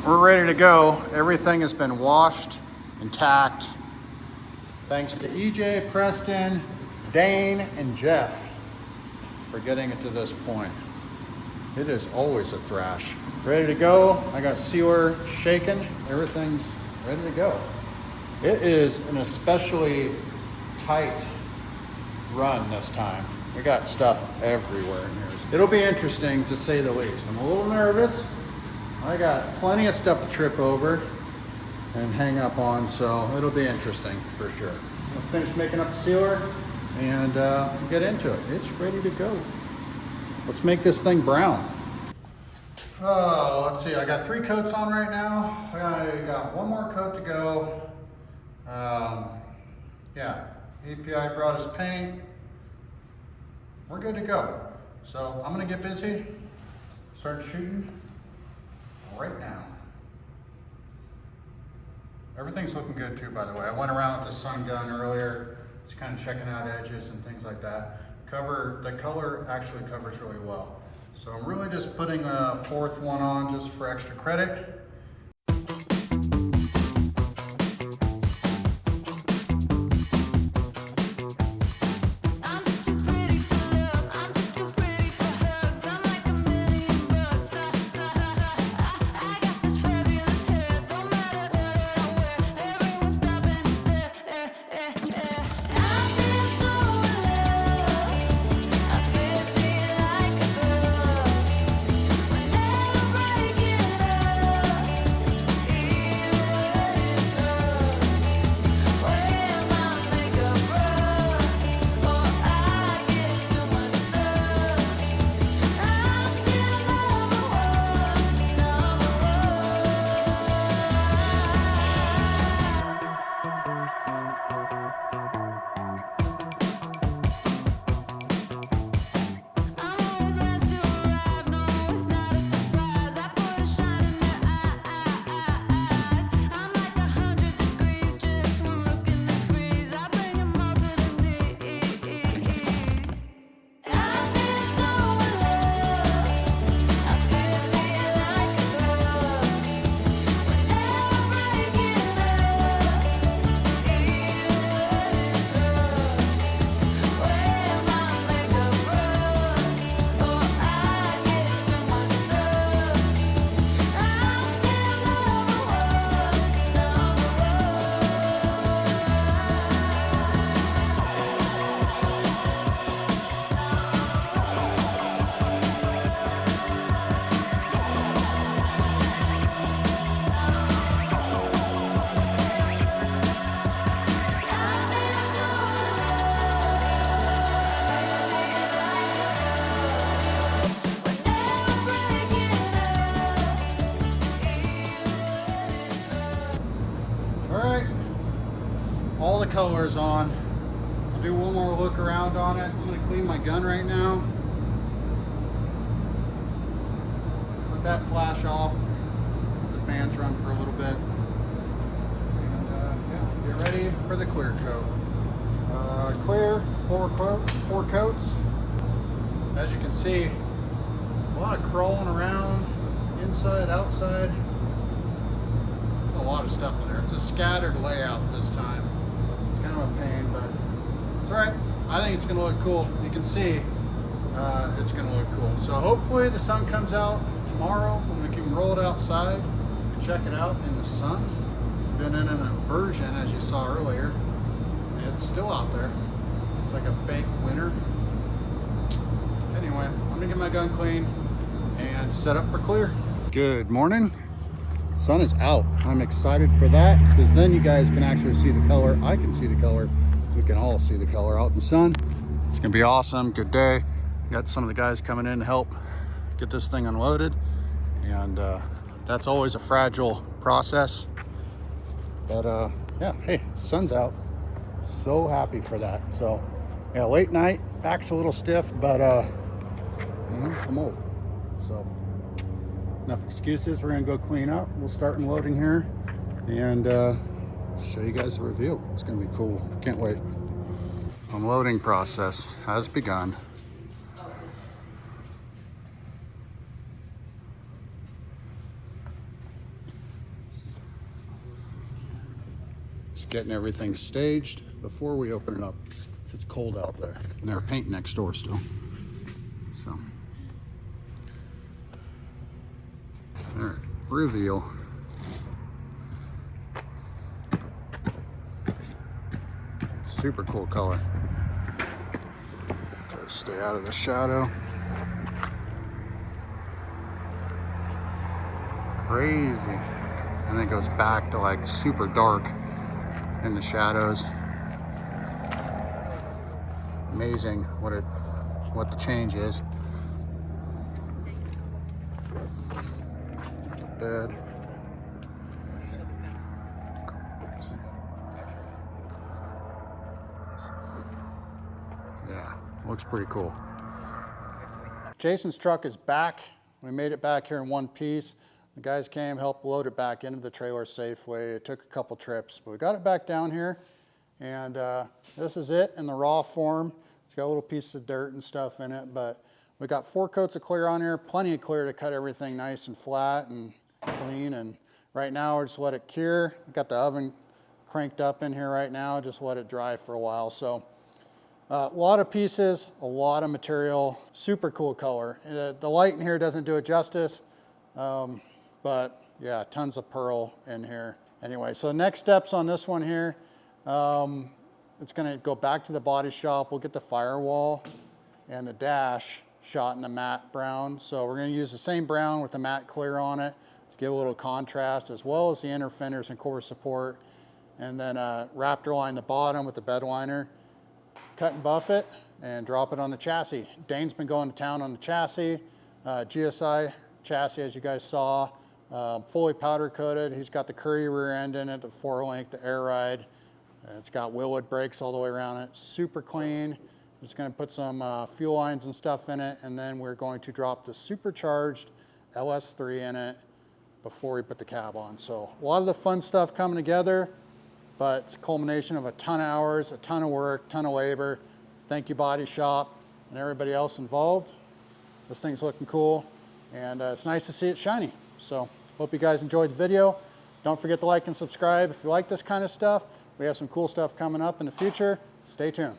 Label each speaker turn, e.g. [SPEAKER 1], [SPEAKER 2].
[SPEAKER 1] we're ready to go. Everything has been washed and tacked. Thanks to EJ, Preston, Dane, and Jeff for getting it to this point. It is always a thrash. Ready to go. I got sealer shaken. Everything's ready to go. It is an especially tight run this time. We got stuff everywhere in here. It'll be interesting to say the least. I'm a little nervous. I got plenty of stuff to trip over and hang up on, so it'll be interesting for sure. I'll finish making up the sealer and get into it. It's ready to go. Let's make this thing brown. Oh, let's see, I got 3 coats on right now. I got 1 more coat to go. Yeah, API brought us paint. We're good to go. So I'm gonna get busy, start shooting right now. Everything's looking good too, by the way. I went around with the sun gun earlier, just kind of checking out edges and things like that. The color actually covers really well. So I'm really just putting a 4th one on just for extra credit. All the colors on. I'll do one more look around on it. I'm going to clean my gun right now. Let that flash off. The fans run for a little bit. And yeah, get ready for the clear coat. Clear, 4 coats. As you can see, a lot of crawling around, inside, outside. A lot of stuff in there. It's a scattered layout this time. Kind of a pain, but it's all right. I think it's going to look cool. You can see it's going to look cool. So hopefully the sun comes out tomorrow and we can roll it outside and check it out in the sun. Been in an inversion, as you saw earlier. It's still out there. It's like a fake winter. Anyway, I'm going to get my gun clean and set up for clear. Good morning. Sun is out. I'm excited for that because then you guys can actually see the color. I can see the color. We can all see the color out in the sun. It's gonna be awesome. Good day. Got some of the guys coming in to help get this thing unloaded, and that's always a fragile process. But yeah, hey, sun's out. So happy for that. So yeah, late night, back's a little stiff, but you know, I'm old. So enough excuses. We're gonna go clean up. We'll start unloading here and show you guys the review. It's gonna be cool. Can't wait. Unloading process has begun. getting everything staged before we open it up. It's cold out there, and they're painting next door still. So, all right, reveal. Super cool color. Try to stay out of the shadow. Crazy. And then it goes back to like super dark in the shadows. Amazing what the change is. The bed. Yeah, looks pretty cool. Jason's truck is back. We made it back here in one piece. The guys came, helped load it back into the trailer safely. It took a couple trips, but we got it back down here. And this is it in the raw form. It's got a little piece of dirt and stuff in it, but we got 4 coats of clear on here, plenty of clear to cut everything nice and flat and clean. And right now, we're just let it cure. We got the oven cranked up in here right now, just let it dry for a while. So a lot of pieces, a lot of material, super cool color. The light in here doesn't do it justice, but yeah, tons of pearl in here. Anyway, so next steps on this one here, it's gonna go back to the body shop. We'll get the firewall and the dash shot in the matte brown. So we're gonna use the same brown with the matte clear on it to give a little contrast, as well as the inner fenders and core support. And then Raptor line the bottom with the bed liner. Cut and buff it and drop it on the chassis. Dane's been going to town on the chassis, GSI chassis, as you guys saw, fully powder coated. He's got the Curry rear end in it, the 4-link, the air ride. It's got Willwood brakes all the way around it. Super clean. Just going to put some fuel lines and stuff in it, and then we're going to drop the supercharged LS3 in it before we put the cab on. So a lot of the fun stuff coming together, but it's a culmination of a ton of hours, a ton of work, ton of labor. Thank you, Body Shop, and everybody else involved. This thing's looking cool, and it's nice to see it shiny. So hope you guys enjoyed the video. Don't forget to like and subscribe if you like this kind of stuff. We have some cool stuff coming up in the future. Stay tuned.